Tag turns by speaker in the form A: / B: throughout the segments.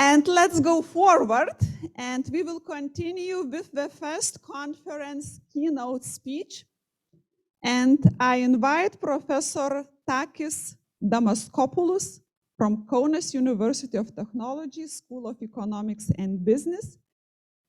A: And let's go forward, and we will continue with the first conference keynote speech. And I invite Professor Takis Damaskopoulos from Kaunas University of Technology, School of Economics and Business,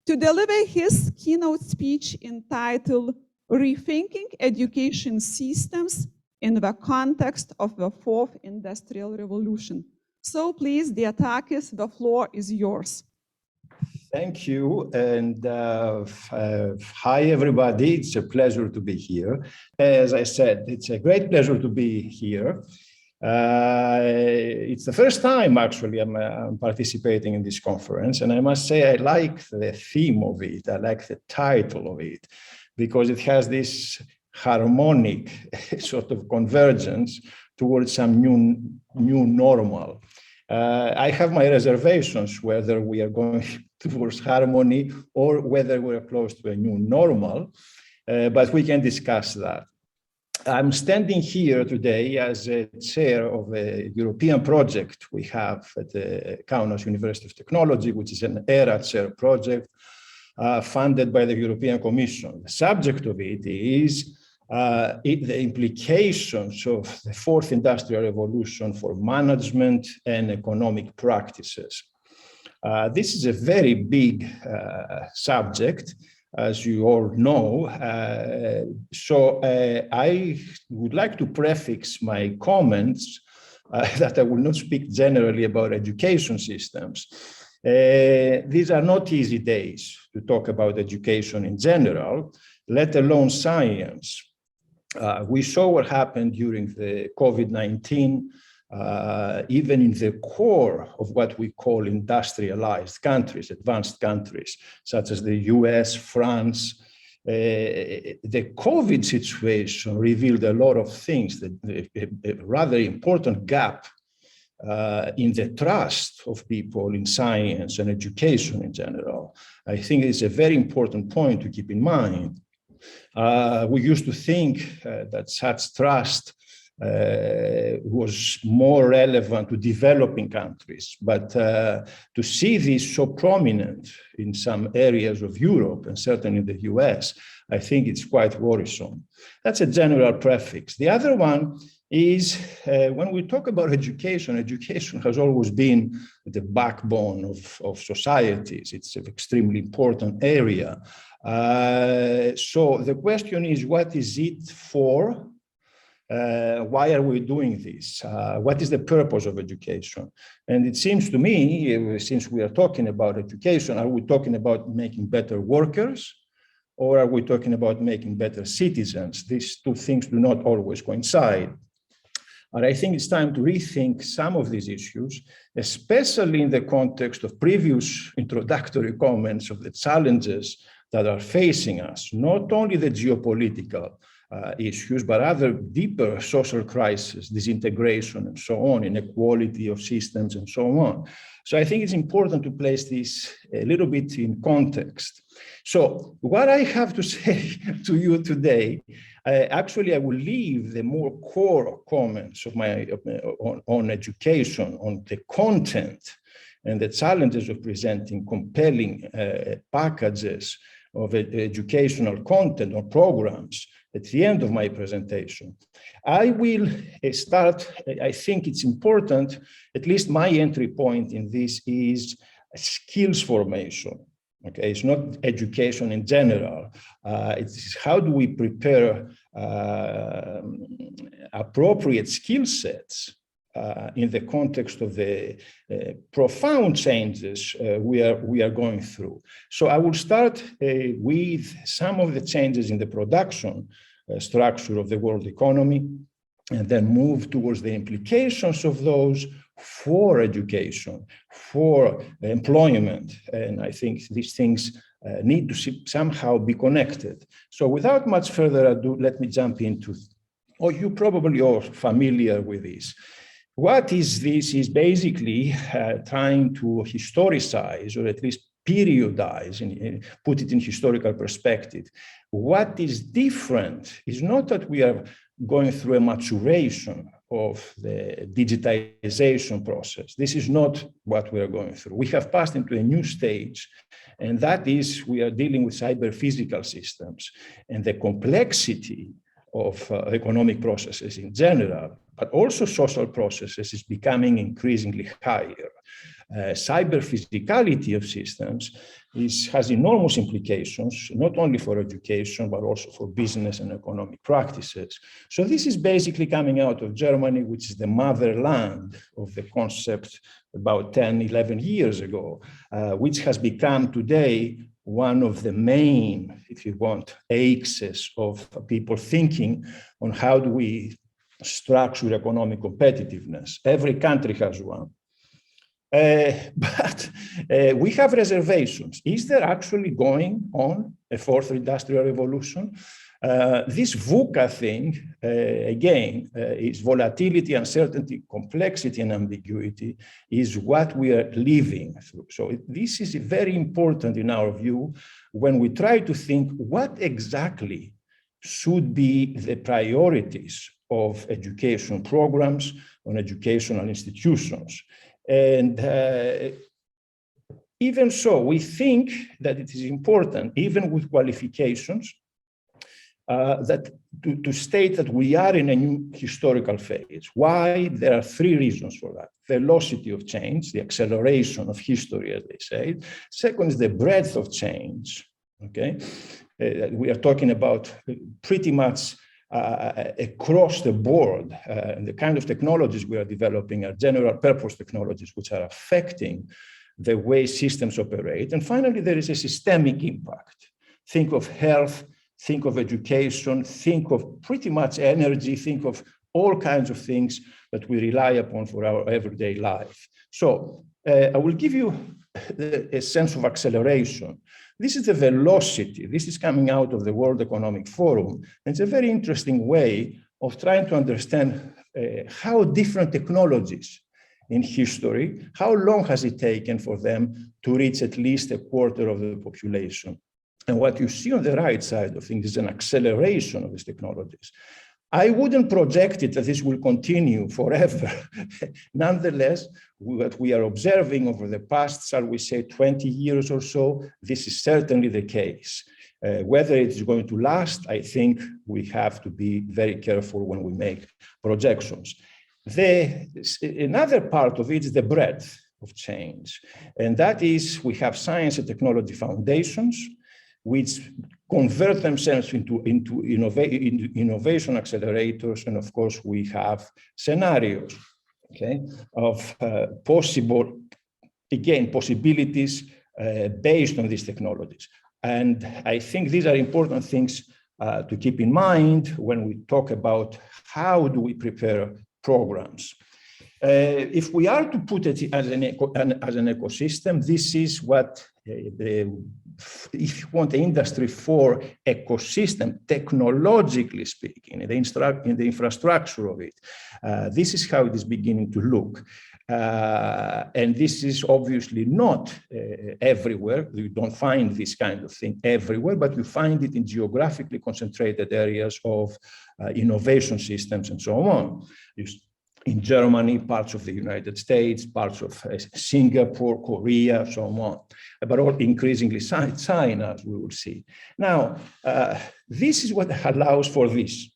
A: to deliver his keynote speech entitled Rethinking Education Systems in the Context of the Fourth Industrial Revolution. So please, dear Takis, the floor is yours.
B: Thank you, and hi everybody. It's a pleasure to be here. As I said, it's a great pleasure to be here. It's the first time actually I'm participating in this conference, and I must say I like the theme of it. I like the title of it because it has this harmonic sort of convergence towards some new normal. I have my reservations whether we are going towards harmony or whether we're close to a new normal, but we can discuss that. I'm standing here today as a chair of a European project we have at the Kaunas University of Technology, which is an ERA chair project funded by the European Commission. The subject of it is the implications of the fourth industrial revolution for management and economic practices. This is a very big subject, as you all know. So I would like to prefix my comments that I will not speak generally about education systems. These are not easy days to talk about education in general, let alone science. We saw what happened during the COVID-19, even in the core of what we call industrialized countries, advanced countries, such as the US, France. The COVID situation revealed a lot of things, a rather important gap in the trust of people in science and education in general. I think it's a very important point to keep in mind. We used to think that such trust was more relevant to developing countries, but to see this so prominent in some areas of Europe and certainly in the US, I think it's quite worrisome. That's a general prefix. The other one is when we talk about education, education has always been the backbone of societies. It's an extremely important area. So the question is, what is it for? Why are we doing this? What is the purpose of education? And it seems to me, since we are talking about education, are we talking about making better workers, or are we talking about making better citizens? These two things do not always coincide. And I think it's time to rethink some of these issues, especially in the context of previous introductory comments of the challenges that are facing us, not only the geopolitical issues, but other deeper social crises, disintegration and so on, inequality of systems and so on. So I think it's important to place this a little bit in context. So what I have to say to you today, actually I will leave the more core comments of my on education, on the content and the challenges of presenting compelling packages of educational content or programs at the end of my presentation. I will start, I think it's important, at least my entry point in this is skills formation. Okay, it's not education in general. It's how do we prepare appropriate skill sets in the context of the profound changes we are going through. So I will start with some of the changes in the production structure of the world economy, and then move towards the implications of those for education, for employment. And I think these things need to somehow be connected. So without much further ado, let me jump into, or you probably are familiar with this. What is this? Is basically trying to historicize, or at least periodize, and put it in historical perspective. What is different is not that we are going through a maturation of the digitization process. This is not what we are going through. We have passed into a new stage, and that is we are dealing with cyber-physical systems, and the complexity of economic processes in general, but also social processes, is becoming increasingly higher. Cyber-physicality of systems has enormous implications, not only for education, but also for business and economic practices. So this is basically coming out of Germany, which is the motherland of the concept about 10, 11 years ago, which has become today one of the main, if you want, axes of people thinking on how do we structure economic competitiveness. Every country has one. But we have reservations. Is there actually going on a fourth industrial revolution? This VUCA thing, again, is volatility, uncertainty, complexity, and ambiguity is what we are living through. So this is very important in our view when we try to think what exactly should be the priorities of education programs on educational institutions. And even so, we think that it is important, even with qualifications, that to state that we are in a new historical phase. Why? There are three reasons for that. Velocity of change, the acceleration of history, as they say. Second is the breadth of change, okay? We are talking about pretty much across the board, and the kind of technologies we are developing are general purpose technologies which are affecting the way systems operate. And finally, there is a systemic impact. Think of health, think of education, think of pretty much energy, think of all kinds of things that we rely upon for our everyday life. So I will give you a sense of acceleration. This is the velocity. This is coming out of the World Economic Forum. And it's a very interesting way of trying to understand how different technologies in history, how long has it taken for them to reach at least a quarter of the population? And what you see on the right side of things is an acceleration of these technologies. I wouldn't project it that this will continue forever. Nonetheless, what we are observing over the past, shall we say, 20 years or so, this is certainly the case. Whether it's going to last, I think we have to be very careful when we make projections. Another part of it is the breadth of change. And that is, we have science and technology foundations, which convert themselves into innovation accelerators. And of course, we have scenarios, okay, of possible, again, possibilities based on these technologies. And I think these are important things to keep in mind when we talk about how do we prepare programs. If we are to put it as an ecosystem, this is what, if you want, the industry 4 ecosystem, technologically speaking, in the infrastructure of it, this is how it is beginning to look. And this is obviously not everywhere. You don't find this kind of thing everywhere, but you find it in geographically concentrated areas of innovation systems and so on. In Germany, parts of the United States, parts of Singapore, Korea, so on, but all increasingly China, as we will see. Now, this is what allows for this.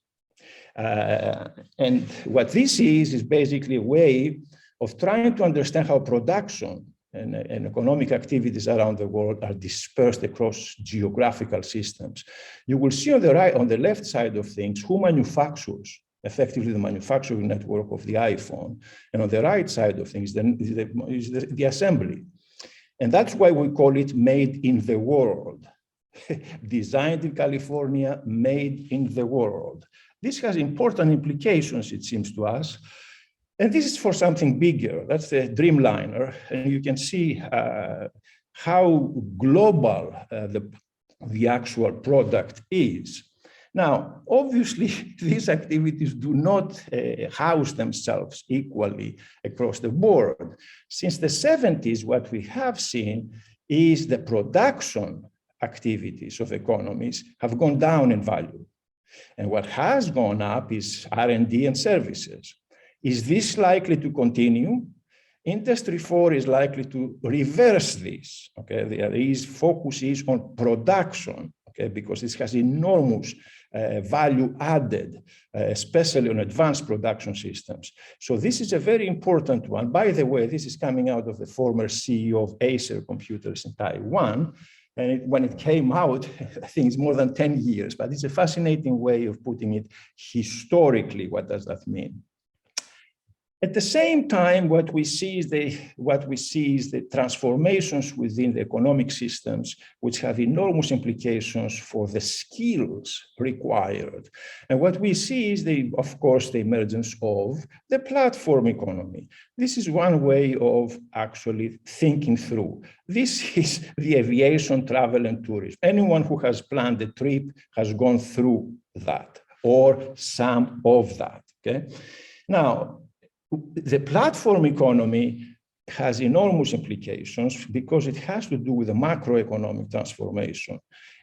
B: And what this is basically a way of trying to understand how production and economic activities around the world are dispersed across geographical systems. You will see on the right, on the left side of things, who manufactures effectively the manufacturing network of the iPhone. And on the right side of things, is the assembly. And that's why we call it made in the world. Designed in California, made in the world. This has important implications, it seems to us. And this is for something bigger. That's the Dreamliner. And you can see how global the actual product is. Now, obviously, these activities do not house themselves equally across the board. Since the 70s, what we have seen is the production activities of economies have gone down in value. And what has gone up is R&D and services. Is this likely to continue? Industry 4 is likely to reverse this. Okay, the focus is on production. Okay, because this has enormous value added, especially on advanced production systems. So this is a very important one. By the way, this is coming out of the former CEO of Acer Computers in Taiwan. And when it came out, I think it's more than 10 years, but it's a fascinating way of putting it historically. What does that mean? At the same time, what we see is the transformations within the economic systems, which have enormous implications for the skills required. And what we see is, of course, the emergence of the platform economy. This is one way of actually thinking through. This is the aviation, travel, and tourism. Anyone who has planned a trip has gone through that, or some of that. Okay. Now, the platform economy has enormous implications because it has to do with the macroeconomic transformation.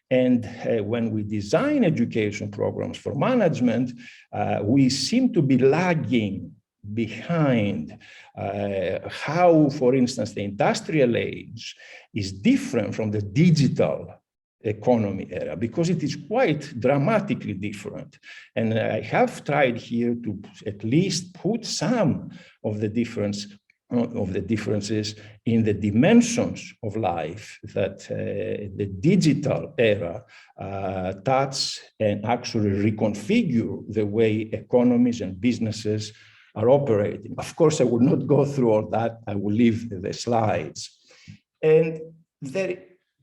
B: And when we design education programs for management, we seem to be lagging behind how, for instance, the industrial age is different from the digital economy era, because it is quite dramatically different. And I have tried here to at least put some of the differences in the dimensions of life that the digital era touch and actually reconfigure the way economies and businesses are operating. Of course, I will not go through all that. I will leave the slides. And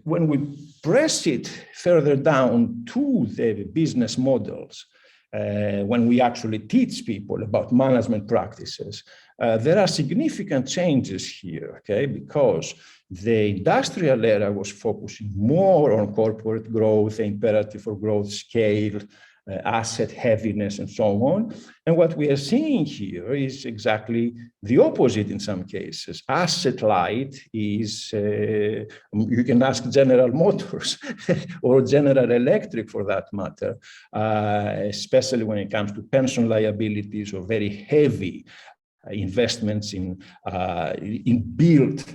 B: when we press it further down to the business models, when we actually teach people about management practices, there are significant changes here, okay? Because the industrial era was focusing more on corporate growth, the imperative for growth, scale, asset heaviness, and so on. And what we are seeing here is exactly the opposite in some cases. Asset light is, you can ask General Motors or General Electric for that matter, especially when it comes to pension liabilities or very heavy investments in built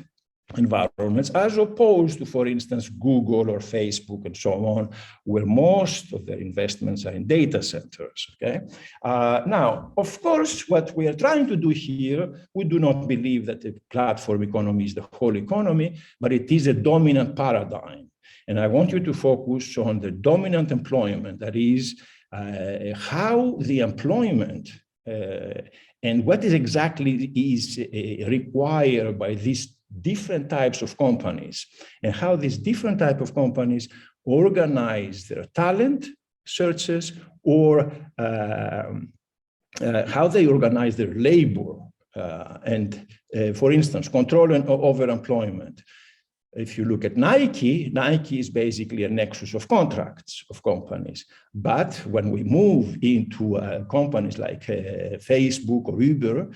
B: environments, as opposed to, for instance, Google or Facebook and so on, where most of their investments are in data centers, okay? Now, of course, what we are trying to do here, we do not believe that the platform economy is the whole economy, but it is a dominant paradigm. And I want you to focus on the dominant employment, that is, how the employment and what is exactly is required by these different types of companies, and how these different types of companies organize their talent searches, or how they organize their labor, and for instance, control over employment. If you look at Nike, Nike is basically a nexus of contracts of companies. But when we move into companies like Facebook or Uber,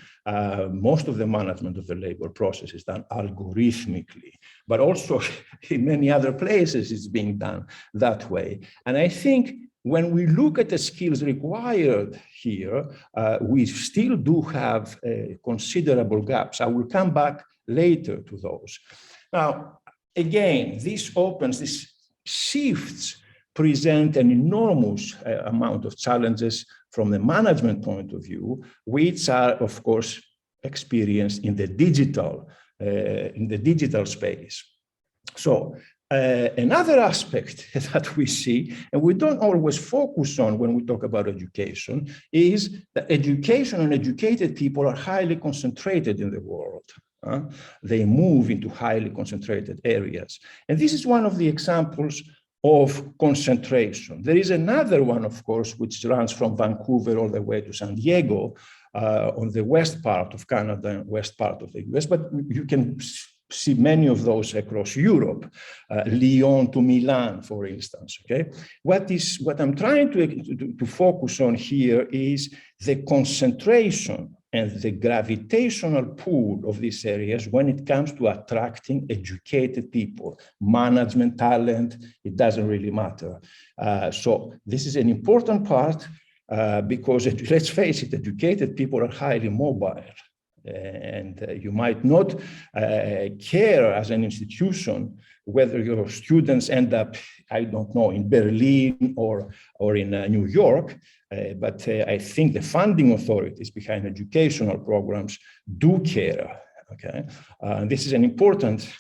B: most of the management of the labor process is done algorithmically. But also in many other places, it's being done that way. And I think when we look at the skills required here, we still do have considerable gaps. I will come back later to those. Now, again, this shifts present an enormous amount of challenges from the management point of view, which are, of course, experienced in the digital space. So another aspect that we see, and we don't always focus on when we talk about education, is that education and educated people are highly concentrated in the world. They move into highly concentrated areas. And this is one of the examples of concentration. There is another one, of course, which runs from Vancouver all the way to San Diego on the west part of Canada and west part of the US, but you can see many of those across Europe, Lyon to Milan, for instance, okay? What I'm trying to focus on here is the concentration and the gravitational pull of these areas when it comes to attracting educated people, management, talent, it doesn't really matter. So this is an important part. because let's face it, educated people are highly mobile. And you might not care as an institution whether your students end up, I don't know, in Berlin or in New York, but I think the funding authorities behind educational programs do care, okay? This is an important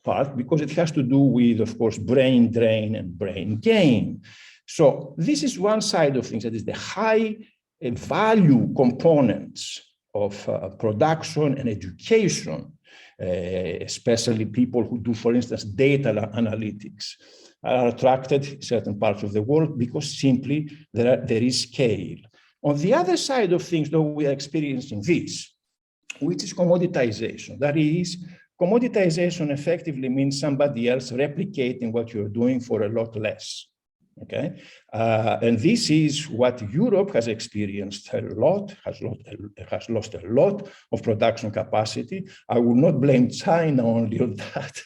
B: part because it has to do with, of course, brain drain and brain gain. So this is one side of things, that is the high value components of production and education, especially people who do, for instance, data analytics, are attracted in certain parts of the world because simply there is scale. On the other side of things, though, we are experiencing this, which is commoditization. That is, commoditization effectively means somebody else replicating what you're doing for a lot less. Okay, and this is what Europe has experienced a lot, has lost a lot of production capacity. I will not blame China only on that,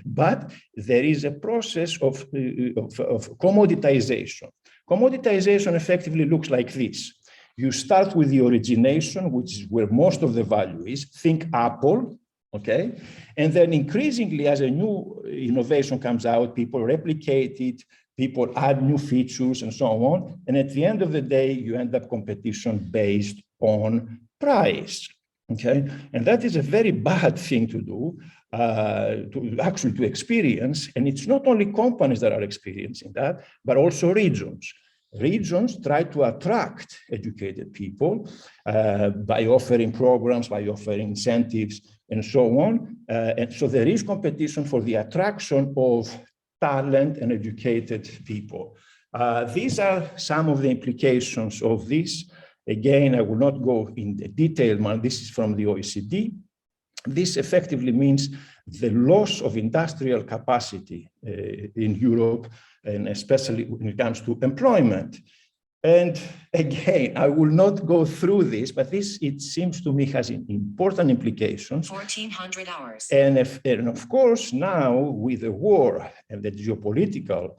B: but there is a process of commoditization. Commoditization effectively looks like this. You start with the origination, which is where most of the value is. Think Apple, okay? And then increasingly, as a new innovation comes out, people replicate it, people add new features and so on. And at the end of the day, you end up competition based on price, okay? And that is a very bad thing to do, to experience. And it's not only companies that are experiencing that, but also regions. Regions try to attract educated people by offering programs, by offering incentives, and so on. And so there is competition for the attraction of talent and educated people. These are some of the implications of this. Again, I will not go in the detail, man. This is from the OECD. This effectively means the loss of industrial capacity in Europe, and especially when it comes to employment. And again, I will not go through this, but this, it seems to me, has important implications.
C: 1400 hours.
B: And of course, now with the war and the geopolitical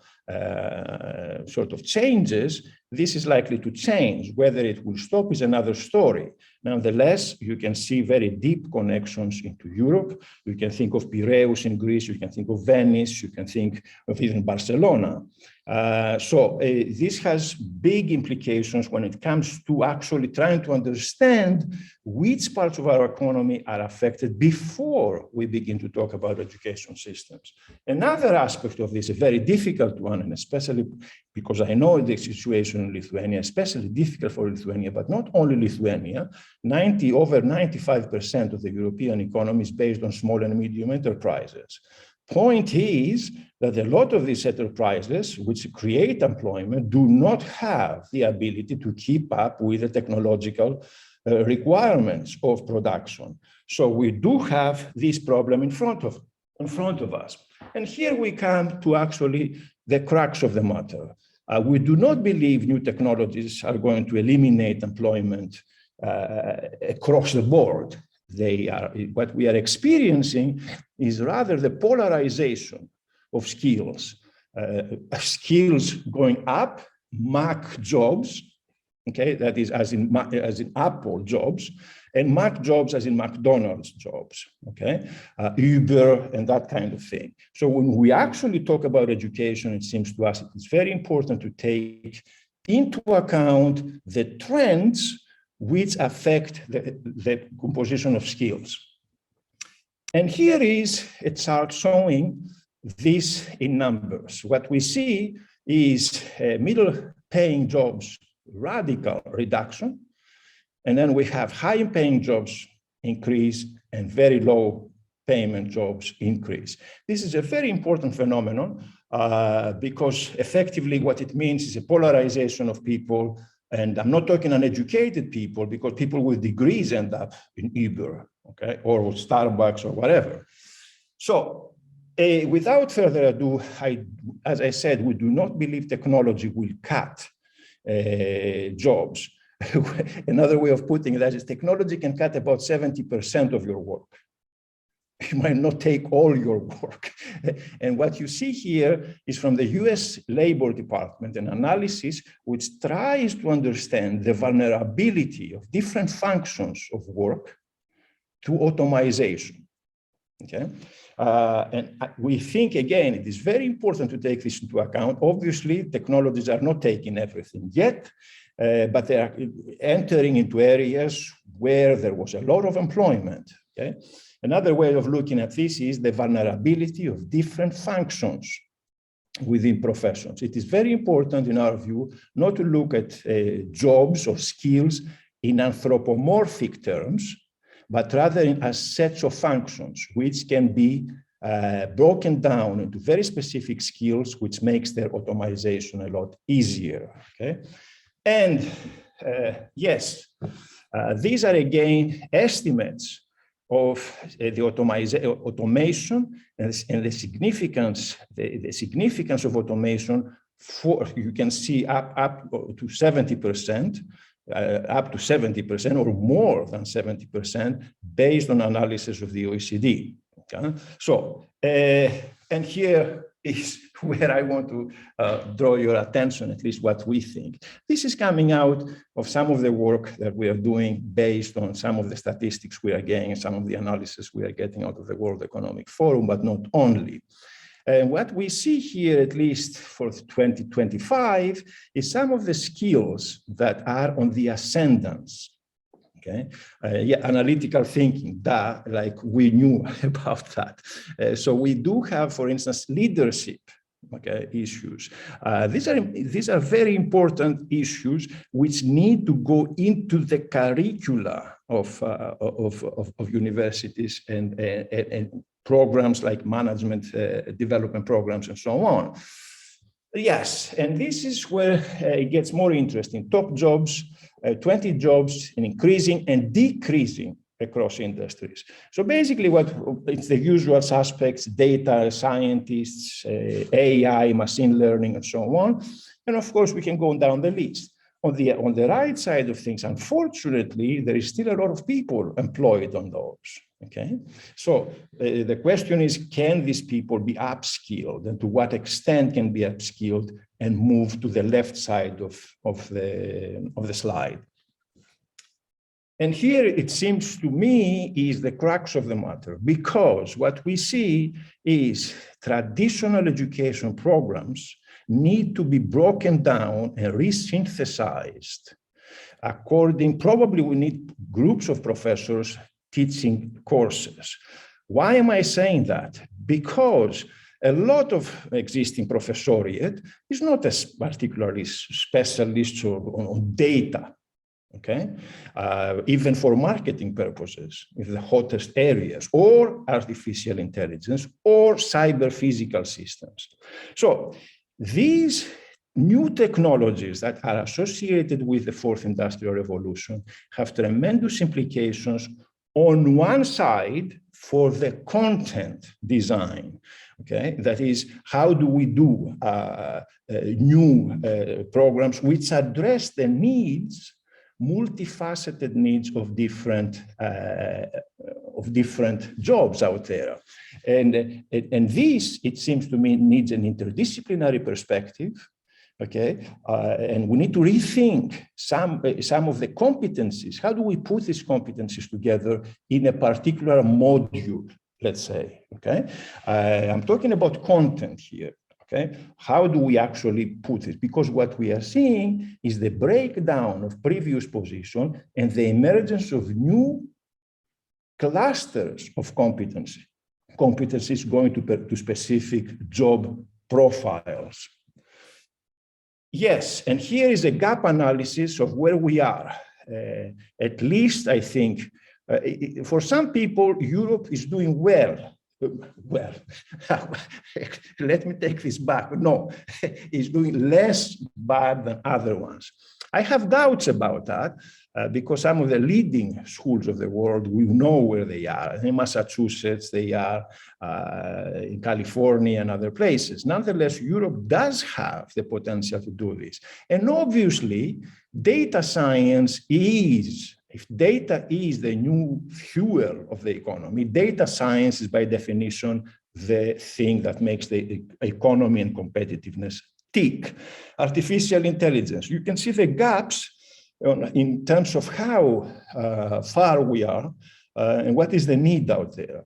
B: sort of changes, this is likely to change. Whether it will stop is another story. Nonetheless, you can see very deep connections into Europe. You can think of Piraeus in Greece, you can think of Venice, you can think of even Barcelona. This has big implications when it comes to actually trying to understand which parts of our economy are affected before we begin to talk about education systems. Another aspect of this, a very difficult one, and especially because I know the situation in Lithuania, especially difficult for Lithuania, but not only Lithuania, over 95% of the European economy is based on small and medium enterprises. Point is that a lot of these enterprises, which create employment, do not have the ability to keep up with the technological requirements of production. So we do have this problem in front of us. And here we come to actually the crux of the matter. We do not believe new technologies are going to eliminate employment across the board. What we are experiencing is rather the polarization of skills. Skills going up, Mac jobs, okay, that is as in Apple jobs, and Mac jobs as in McDonald's jobs, okay, Uber and that kind of thing. So when we actually talk about education, it seems to us it's very important to take into account the trends which affect the composition of skills. And here is a chart showing this in numbers. What we see is middle-paying jobs, radical reduction, and then we have high-paying jobs increase and very low payment jobs increase. This is a very important phenomenon because effectively what it means is a polarization of people. And I'm not talking uneducated people, because people with degrees end up in Uber, okay, or Starbucks or whatever. So without further ado, as I said, we do not believe technology will cut jobs. Another way of putting that is technology can cut about 70% of your work. might not take all your work. And what you see here is from the US Labor Department, an analysis which tries to understand the vulnerability of different functions of work to automation. Okay, and we think, again, it is very important to take this into account. Obviously, technologies are not taking everything yet, but they are entering into areas where there was a lot of employment. Okay, another way of looking at this is the vulnerability of different functions within professions. It is very important, in our view, not to look at jobs or skills in anthropomorphic terms, but rather as sets of functions, which can be broken down into very specific skills, which makes their automation a lot easier. Okay, and yes, these are again estimates of the automation and the significance of automation. For you can see up to 70%. Up to 70% or more than 70% based on analysis of the OECD. Okay? So, and here is where I want to draw your attention, at least what we think. This is coming out of some of the work that we are doing based on some of the statistics we are getting, some of the analysis we are getting out of the World Economic Forum, but not only. And what we see here, at least for 2025, is some of the skills that are on the ascendance. Okay, yeah, analytical thinking, like we knew about that. So we do have, for instance, leadership. Okay, issues. These are very important issues which need to go into the curricula of universities and programs like management development programs and so on. Yes, and this is where it gets more interesting. Top jobs, 20 jobs, and increasing and decreasing across industries. So basically it's the usual suspects: data scientists, AI, machine learning, and so on. And of course, we can go down the list. On the right side of things, unfortunately, there is still a lot of people employed on those. Okay, so the question is, can these people be upskilled, and to what extent can be upskilled and move to the left side of the slide? And here it seems to me is the crux of the matter, because what we see is traditional education programs need to be broken down and resynthesized. Probably we need groups of professors teaching courses. Why am I saying that? Because a lot of existing professoriate is not as particularly specialist on data. Okay, even for marketing purposes, in the hottest areas, or artificial intelligence, or cyber physical systems. So these new technologies that are associated with the fourth industrial revolution have tremendous implications on one side for the content design. Okay, that is, how do we do new programs which address the needs, multifaceted needs of different jobs out there. And this, it seems to me, needs an interdisciplinary perspective. Okay, and we need to rethink some of the competencies. How do we put these competencies together in a particular module, let's say? Okay, I'm talking about content here. Okay, how do we actually put it? Because what we are seeing is the breakdown of previous position and the emergence of new clusters of competencies going to specific job profiles. Yes, and here is a gap analysis of where we are. At least I think for some people, Europe is doing well. Well, let me take this back. No, it's doing less bad than other ones. I have doubts about that because some of the leading schools of the world, we know where they are. In Massachusetts, they are in California and other places. Nonetheless, Europe does have the potential to do this. And obviously, data science is if data is the new fuel of the economy, data science is by definition the thing that makes the economy and competitiveness tick. Artificial intelligence, you can see the gaps in terms of how far we are and what is the need out there.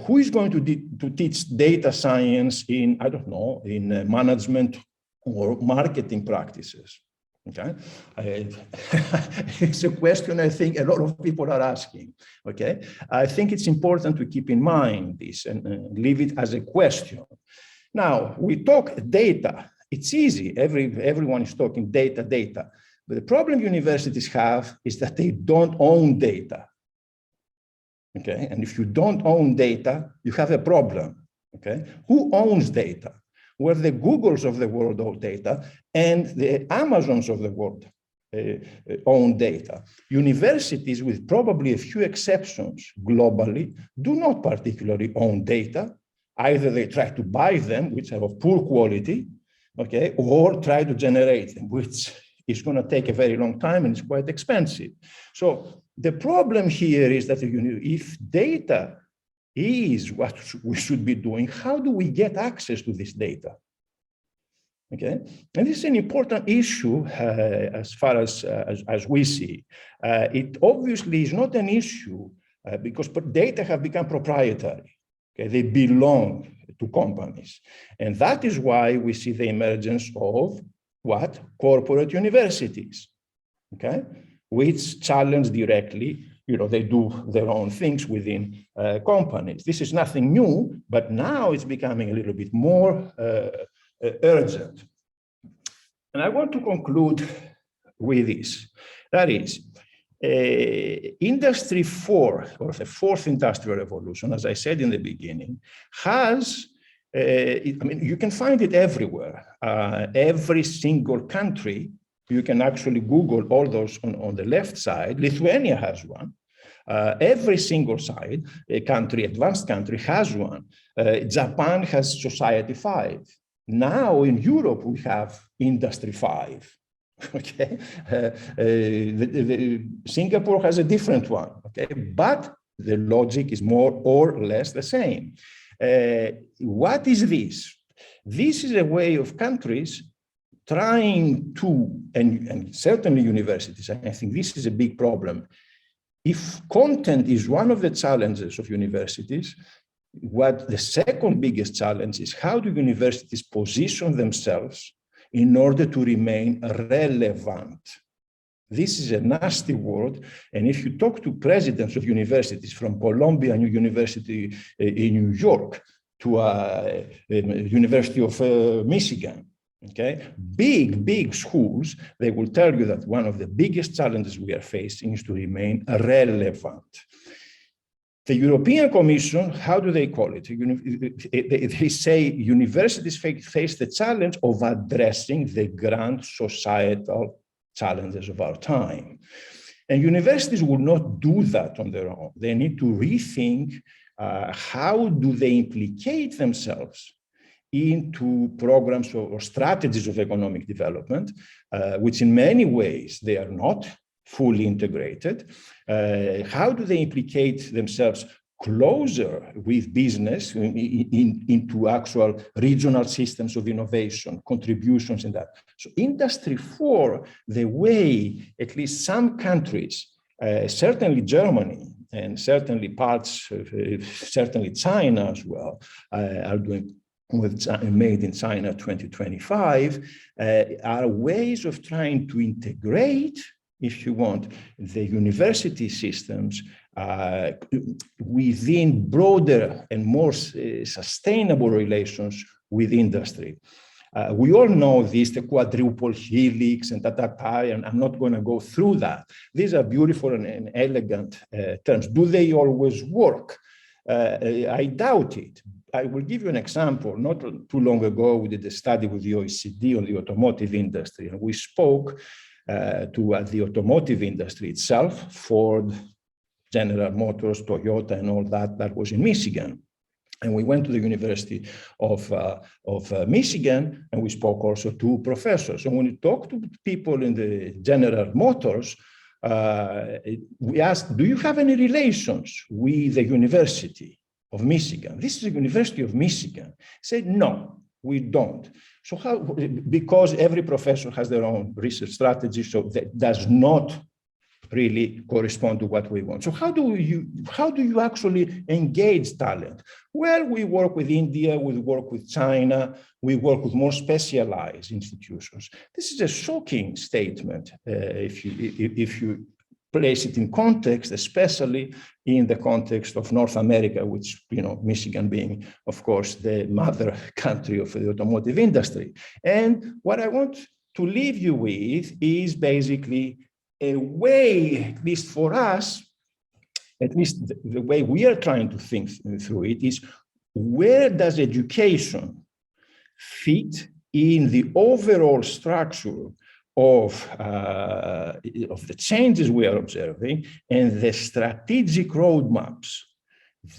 B: Who is going to teach data science in, I don't know, in management or marketing practices? Okay, it's a question I think a lot of people are asking. Okay, I think it's important to keep in mind this and leave it as a question. Now, we talk data. It's easy. Everyone is talking data. But the problem universities have is that they don't own data. Okay, and if you don't own data, you have a problem. Okay, who owns data? Well, the Googles of the world own data, and the Amazons of the world own data. Universities, with probably a few exceptions globally, do not particularly own data. Either they try to buy them, which are of poor quality, okay, or try to generate them, which is going to take a very long time and it's quite expensive. So the problem here is that if data is what we should be doing, how do we get access to this data? Okay, and this is an important issue as far as we see. It obviously is not an issue because data have become proprietary. Okay, they belong to companies, and that is why we see the emergence of what? Corporate universities. Okay, which challenge directly. You know, they do their own things within companies. This is nothing new, but now it's becoming a little bit more urgent. And I want to conclude with this. That is, Industry 4, or the fourth industrial revolution, as I said in the beginning, has, I mean, you can find it everywhere. Every single country, you can actually Google all those on the left side. Lithuania has one. Every single side, advanced country has one. Japan has Society 5. Now in Europe, we have Industry 5. Okay, Singapore has a different one. Okay, but the logic is more or less the same. What is this? This is a way of countries trying to, and certainly universities, I think this is a big problem. If content is one of the challenges of universities, what the second biggest challenge is, how do universities position themselves in order to remain relevant? This is a nasty word, and if you talk to presidents of universities, from Columbia University in New York to University of Michigan, okay, big schools, they will tell you that one of the biggest challenges we are facing is to remain relevant. The European Commission, how do they call it? They say universities face the challenge of addressing the grand societal challenges of our time. And universities will not do that on their own. They need to rethink how do they implicate themselves into programs or strategies of economic development, which in many ways they are not fully integrated. How do they implicate themselves closer with business into actual regional systems of innovation, contributions in that? So Industry 4, the way at least some countries, certainly Germany, and certainly certainly China as well, are doing with Made in China 2025, are ways of trying to integrate, if you want, the university systems within broader and more sustainable relations with industry. We all know this, the quadruple helix and and I'm not going to go through that. These are beautiful and elegant terms. Do they always work? I doubt it. I will give you an example. Not too long ago, we did a study with the OECD on the automotive industry, and we spoke to the automotive industry itself, Ford, General Motors, Toyota, and all that. That was in Michigan. And we went to the University of Michigan, and we spoke also to professors. And when you talk to people in the General Motors, we asked, do you have any relations with the University of Michigan? This is the University of Michigan. Said, no, we don't. So how, because every professor has their own research strategy, so that does not really correspond to what we want. So how do you actually engage talent? Well, we work with India, we work with China, we work with more specialized institutions. This is a shocking statement if you place it in context, especially in the context of North America, which, you know, Michigan being, of course, the mother country of the automotive industry. And what I want to leave you with is basically a way, at least for us, at least the way we are trying to think through it is, where does education fit in the overall structure of the changes we are observing and the strategic roadmaps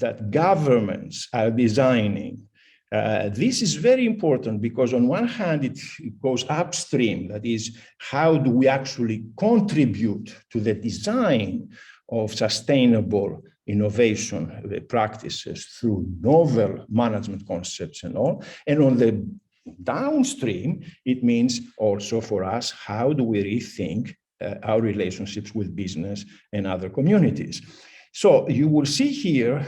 B: that governments are designing? This is very important because on one hand, it goes upstream. That is, how do we actually contribute to the design of sustainable innovation practices through novel management concepts and all. And on the downstream, it means also for us, how do we rethink our relationships with business and other communities? So you will see here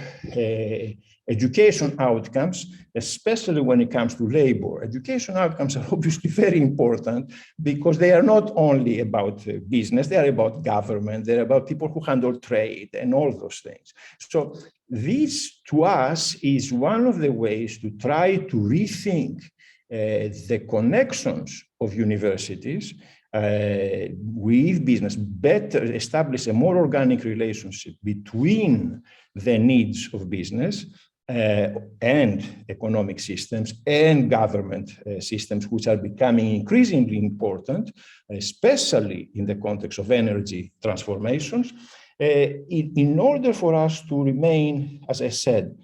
B: education outcomes, especially when it comes to labor. Education outcomes are obviously very important because they are not only about business, they are about government, they're about people who handle trade and all those things. So this, to us, is one of the ways to try to rethink the connections of universities with business, better establish a more organic relationship between the needs of business and economic systems and government systems, which are becoming increasingly important, especially in the context of energy transformations, in order for us to remain, as I said,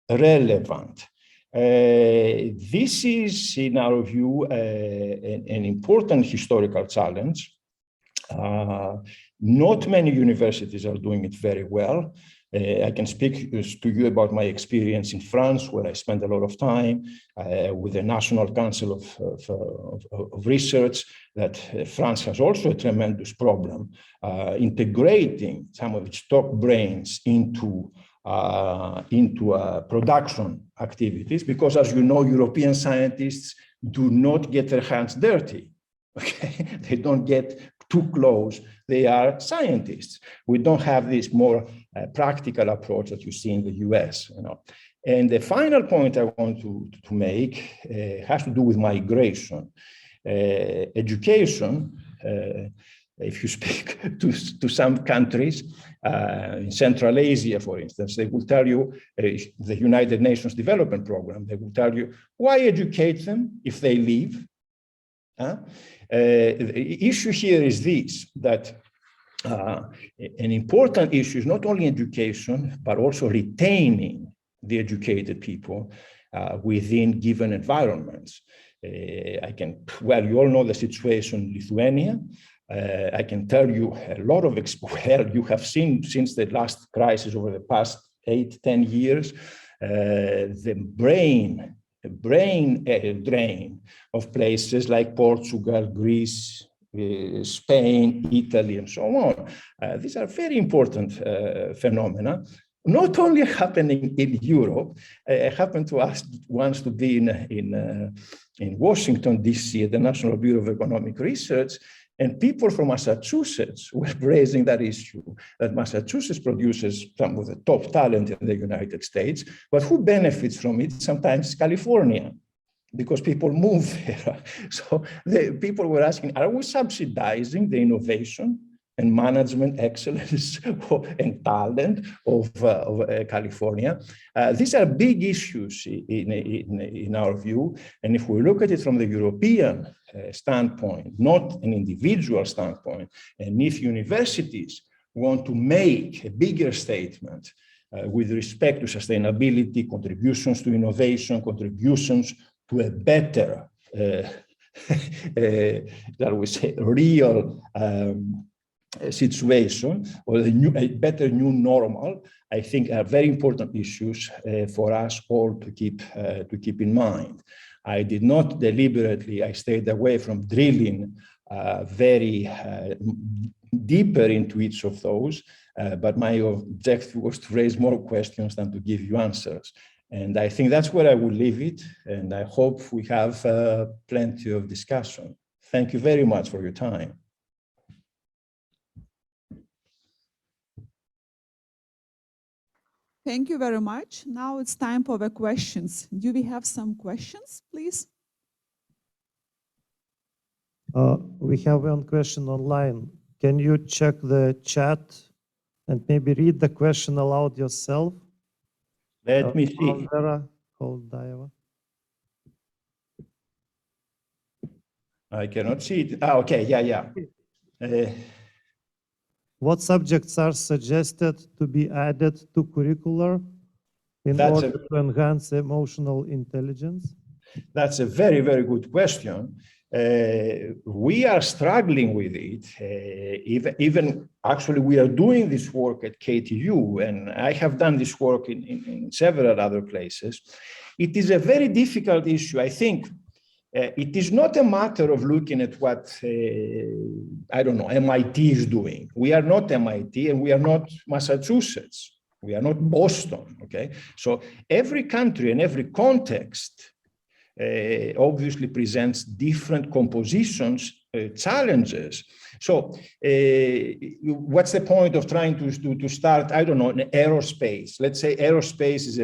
B: relevant. This is, in our view, an important historical challenge. Not many universities are doing it very well. I can speak to you about my experience in France, where I spent a lot of time with the National Council of Research, that France has also a tremendous problem integrating some of its top brains into production activities, because, as you know, European scientists do not get their hands dirty. Okay? They don't get too close. They are scientists. We don't have this more practical approach that you see in the US. You know. And the final point I want to make has to do with migration. Education, if you speak to some countries, in Central Asia, for instance, they will tell you, the United Nations Development Program, they will tell you, why educate them if they leave? The issue here is this, that an important issue is not only education, but also retaining the educated people within given environments. Well, you all know the situation in Lithuania. I can tell you a lot of, you have seen since the last crisis over the past 8-10 years, the brain drain of places like Portugal, Greece, Spain, Italy, and so on. These are very important phenomena, not only happening in Europe. I happened to us once to be in Washington, DC, at the National Bureau of Economic Research, and people from Massachusetts were raising that issue, that Massachusetts produces some of the top talent in the United States, but who benefits from it? Sometimes California, because people move there. So the people were asking, are we subsidizing the innovation and management excellence and talent of California? These are big issues in our view. And if we look at it from the European standpoint, not an individual standpoint, and if universities want to make a bigger statement with respect to sustainability, contributions to innovation, contributions to a better, shall we say, real situation or a better new normal, I think are very important issues for us all to keep in mind. I did not deliberately, I stayed away from drilling very deeper into each of those, but my objective was to raise more questions than to give you answers. And I think that's where I will leave it. And I hope we have plenty of discussion. Thank you very much for your time.
A: Thank you very much. Now it's time for the questions. Do we have some questions, please?
C: We have one question online. Can you check the chat and maybe read the question aloud yourself?
B: Let me see. I cannot see it. Okay, yeah.
C: What subjects are suggested to be added to Curricular in order to enhance emotional intelligence?
B: That's a very, very good question. We are struggling with it. Even actually, we are doing this work at KTU, and I have done this work in several other places. It is a very difficult issue. I think it is not a matter of looking at what, I don't know, MIT is doing. We are not MIT and we are not Massachusetts. We are not Boston, okay? So every country and every context obviously presents different compositions, challenges. So what's the point of trying to start, I don't know, in aerospace? Let's say aerospace is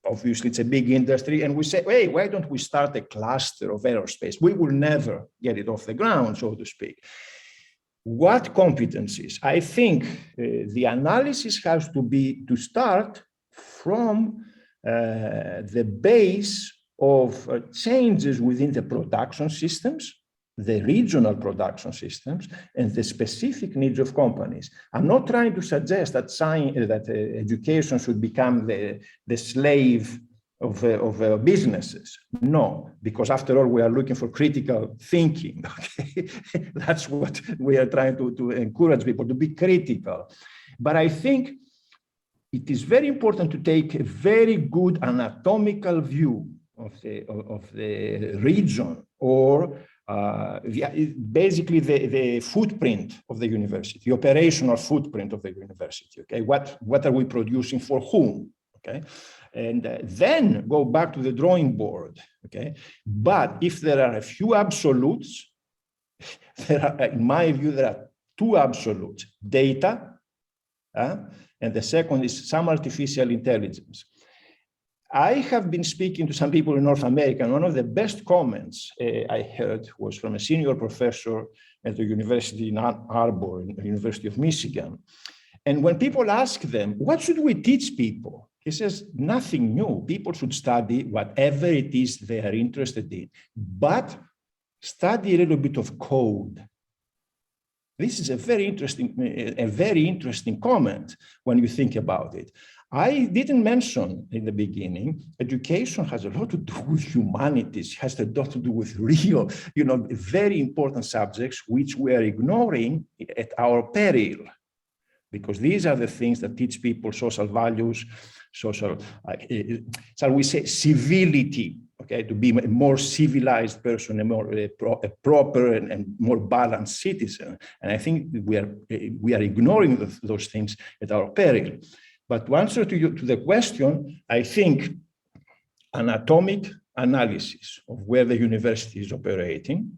B: obviously it's a big industry, and we say, hey, why don't we start a cluster of aerospace? We will never get it off the ground, so to speak. What competencies? I think the analysis has to start from the base of changes within the production systems, the regional production systems, and the specific needs of companies. I'm not trying to suggest that education should become the slave of businesses. No, because after all, we are looking for critical thinking. Okay? That's what we are trying to encourage people to be critical. But I think it is very important to take a very good anatomical view of the region, or basically the footprint of the university, the operational footprint of the university. Okay, what are we producing for whom? Okay, and then go back to the drawing board. Okay, but if there are a few absolutes, in my view, there are two absolutes: data, and the second is some artificial intelligence. I have been speaking to some people in North America, and one of the best comments I heard was from a senior professor at the University in Ann Arbor, in the University of Michigan. And when people ask them, what should we teach people? He says, nothing new. People should study whatever it is they are interested in, but study a little bit of code. This is a very interesting comment when you think about it. I didn't mention in the beginning, education has a lot to do with humanities, has a lot to do with real, very important subjects, which we are ignoring at our peril, because these are the things that teach people social values, shall we say, civility, okay, to be a more civilized person, a proper and more balanced citizen. And I think we are ignoring those things at our peril. But to answer to the question, I think anatomic analysis of where the university is operating.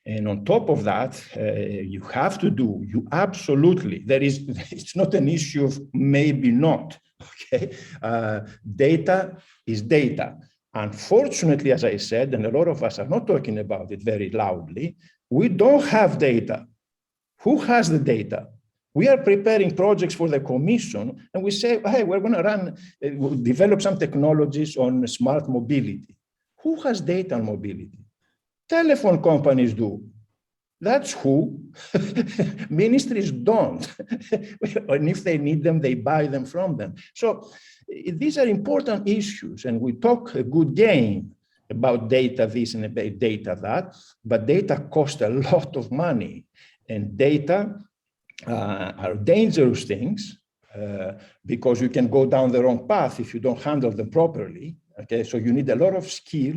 B: And on top of that, you have to do, absolutely, it's not an issue of maybe not, okay? Data is data. Unfortunately, as I said, and a lot of us are not talking about it very loudly, we don't have data. Who has the data? We are preparing projects for the commission, and we say, hey, we're going to develop some technologies on smart mobility. Who has data on mobility? Telephone companies do. That's who. Ministries don't. And if they need them, they buy them from them. So these are important issues, and we talk a good game about data this and about data that, but data costs a lot of money, and data are dangerous things because you can go down the wrong path if you don't handle them properly. Okay, so you need a lot of skill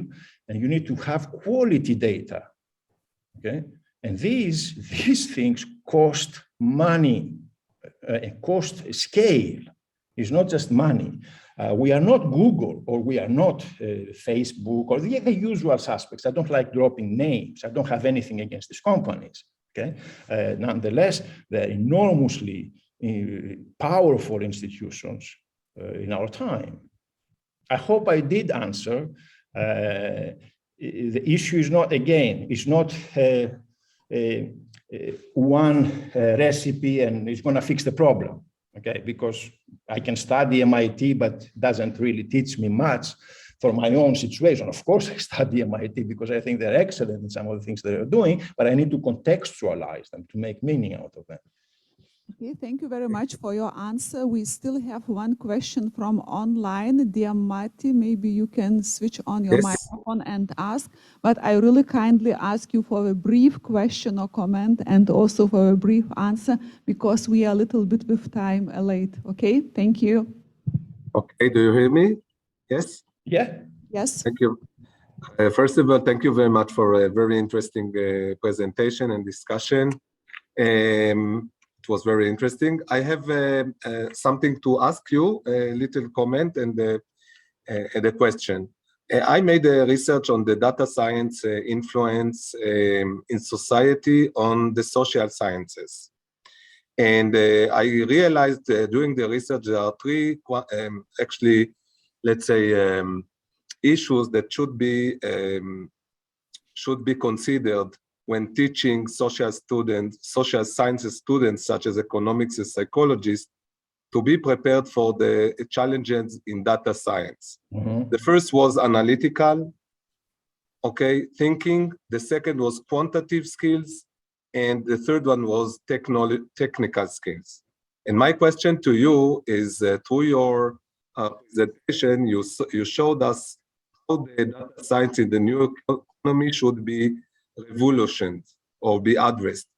B: and you need to have quality data. Okay, and these things cost money, cost scale. It's not just money. We are not Google or we are not Facebook or the usual suspects. I don't like dropping names. I don't have anything against these companies. Okay, nonetheless, they're enormously powerful institutions in our time. I hope I did answer. The issue is not, again, it's not one recipe and it's going to fix the problem. Okay, because I can study MIT, but doesn't really teach me much for my own situation. Of course, I study MIT because I think they're excellent in some of the things they're doing, but I need to contextualize them to make meaning out of them.
A: Okay, thank you very much for your answer. We still have one question from online. Dear Matti, maybe you can switch on your microphone and ask, but I really kindly ask you for a brief question or comment and also for a brief answer because we are a little bit with time late. Okay, thank you.
D: Okay, do you hear me? Yes?
B: Yeah.
A: Yes.
D: Thank you. First of all, thank you very much for a very interesting presentation and discussion. It was very interesting. I have something to ask you, a little comment and a question. I made a research on the data science influence in society on the social sciences. And I realized during the research there are three, actually, let's say, issues that should be considered when teaching social sciences students, such as economics and psychologists, to be prepared for the challenges in data science.
B: Mm-hmm.
D: The first was analytical, thinking. The second was quantitative skills. And the third one was technical skills. And my question to you is, through your presentation, you showed us how the data science in the new economy should be revolutioned or be addressed.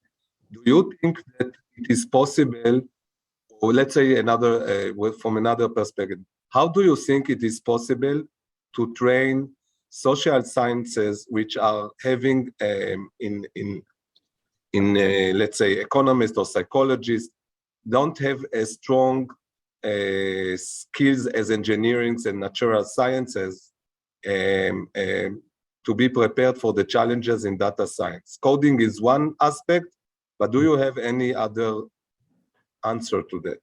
D: Do you think that it is possible, or let's say from another perspective, how do you think it is possible to train social sciences which are having let's say economists or psychologists don't have as strong skills as engineering and natural sciences to be prepared for the challenges in data science? Coding is one aspect, but do you have any other answer to that?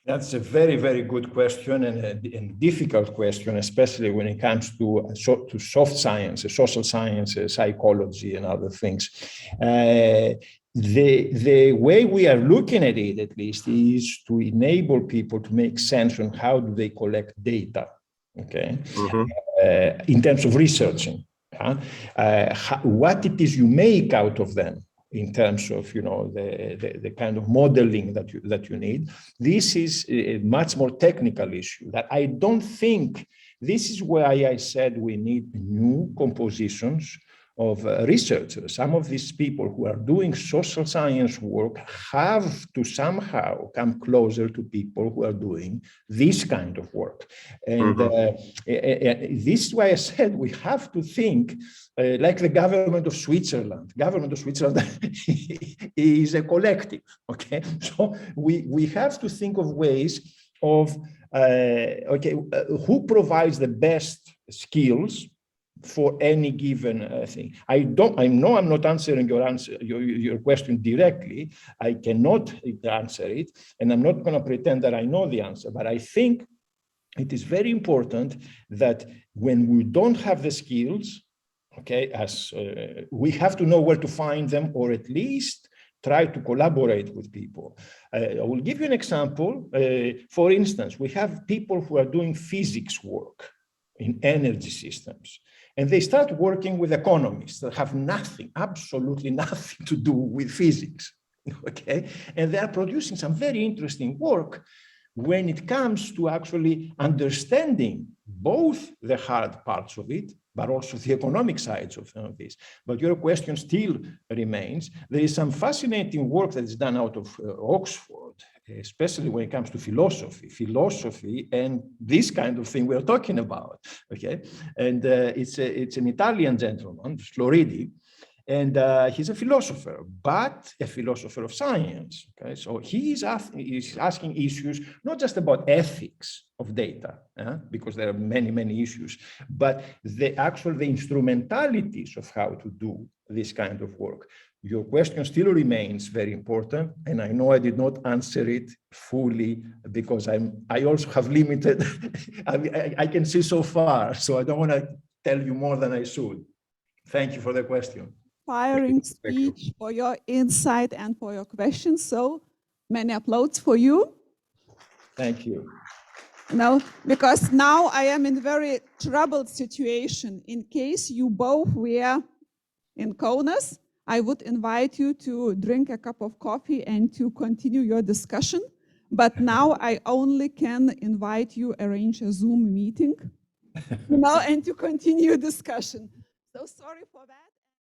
B: That's a very, very good question and a difficult question, especially when it comes to soft sciences, social sciences, psychology, and other things. The way we are looking at it, at least, is to enable people to make sense on how do they collect data, in terms of researching. What it is you make out of them in terms of the kind of modeling that you need. This is a much more technical issue that I don't think. This is why I said we need new compositions of researchers. Some of these people who are doing social science work have to somehow come closer to people who are doing this kind of work. And this is why I said we have to think like the government of Switzerland. Government of Switzerland is a collective, So we have to think of ways of, who provides the best skills for any given thing. I know I'm not answering your question directly. I cannot answer it, and I'm not going to pretend that I know the answer, but I think it is very important that when we don't have the skills, we have to know where to find them, or at least try to collaborate with people. I will give you an example. For instance, we have people who are doing physics work in energy systems, and they start working with economists that have nothing, absolutely nothing to do with physics, And they are producing some very interesting work when it comes to actually understanding both the hard parts of it, but also the economic sides of this. But your question still remains. There is some fascinating work that is done out of Oxford, especially when it comes to philosophy and this kind of thing we're talking about, okay? And it's an Italian gentleman, Floridi, and he's a philosopher, but a philosopher of science. Okay, so he's asking issues not just about ethics of data, because there are many issues, but the instrumentalities of how to do this kind of work. Your question still remains very important, and I know I did not answer it fully because I also have limited. I can see so far, so I don't want to tell you more than I should. Thank you for the question.
A: Inspiring speech, for your insight and for your questions. So many applause for you.
B: Thank you.
A: No, because now I am in a very troubled situation. In case you both were in Kaunas, I would invite you to drink a cup of coffee and to continue your discussion. But now I only can invite you arrange a Zoom meeting, and to continue discussion. So sorry for that.